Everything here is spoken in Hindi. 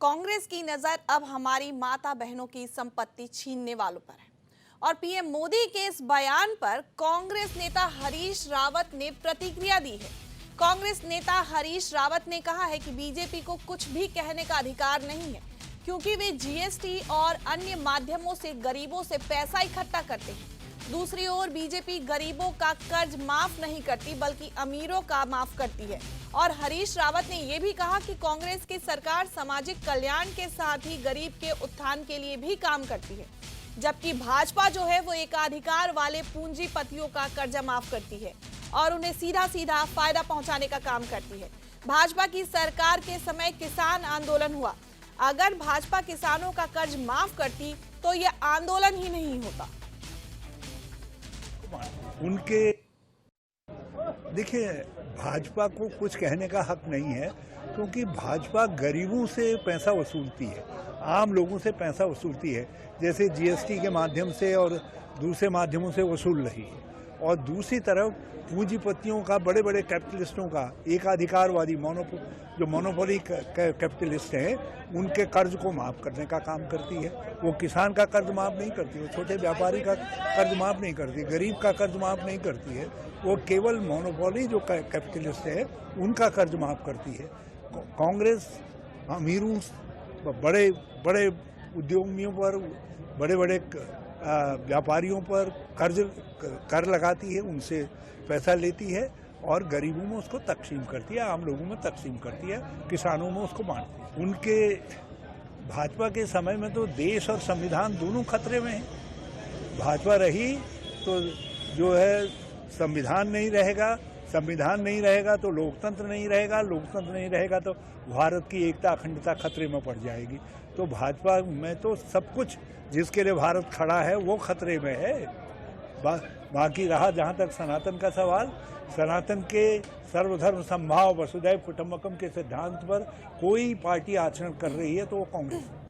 कांग्रेस की नजर अब हमारी माता बहनों की संपत्ति छीनने वालों पर है और पीएम मोदी के इस बयान पर कांग्रेस नेता हरीश रावत ने प्रतिक्रिया दी है। कांग्रेस नेता हरीश रावत ने कहा है कि बीजेपी को कुछ भी कहने का अधिकार नहीं है क्योंकि वे जीएसटी और अन्य माध्यमों से गरीबों से पैसा इकट्ठा करते हैं। दूसरी ओर बीजेपी गरीबों का कर्ज माफ नहीं करती बल्कि अमीरों का माफ करती है। और हरीश रावत ने यह भी कहा कि कांग्रेस की सरकार सामाजिक कल्याण के साथ ही गरीब के उत्थान के लिए भी काम करती है, जबकि भाजपा जो है वो एकाधिकार वाले पूंजीपतियों का कर्जा माफ करती है और उन्हें सीधा सीधा फायदा पहुंचाने का काम करती है। भाजपा की सरकार के समय किसान आंदोलन हुआ। अगर भाजपा किसानों का कर्ज माफ करती तो यह आंदोलन ही नहीं होता। उनके देखिए, भाजपा को कुछ कहने का हक नहीं है क्योंकि भाजपा गरीबों से पैसा वसूलती है, आम लोगों से पैसा वसूलती है, जैसे जीएसटी के माध्यम से और दूसरे माध्यमों से वसूल रही है। और दूसरी तरफ पूंजीपतियों का, बड़े बड़े कैपिटलिस्टों का, एकाधिकारवादी जो मोनोपोली कैपिटलिस्ट हैं, उनके कर्ज को माफ करने का काम करती है। वो किसान का कर्ज माफ नहीं करती, वो छोटे व्यापारी का कर्ज माफ नहीं करती, गरीब का कर्ज माफ नहीं करती है। वो केवल मोनोपोली जो कैपिटलिस्ट है उनका कर्ज माफ करती है। कांग्रेस अमीरों, बड़े बड़े उद्योगियों पर, बड़े बड़े व्यापारियों पर कर लगाती है, उनसे पैसा लेती है और गरीबों में उसको तकसीम करती है, आम लोगों में तकसीम करती है, किसानों में उसको बांटती है। उनके भाजपा के समय में तो देश और संविधान दोनों खतरे में हैं। भाजपा रही तो जो है संविधान नहीं रहेगा, संविधान नहीं रहेगा तो लोकतंत्र नहीं रहेगा, लोकतंत्र नहीं रहेगा तो भारत की एकता अखंडता खतरे में पड़ जाएगी। तो भाजपा में तो सब कुछ जिसके लिए भारत खड़ा है वो खतरे में है। बाकी रहा जहाँ तक सनातन का सवाल, सनातन के सर्वधर्म समभाव वसुधैव कुटुंबकम के सिद्धांत पर कोई पार्टी आचरण कर रही है तो वो कांग्रेस है।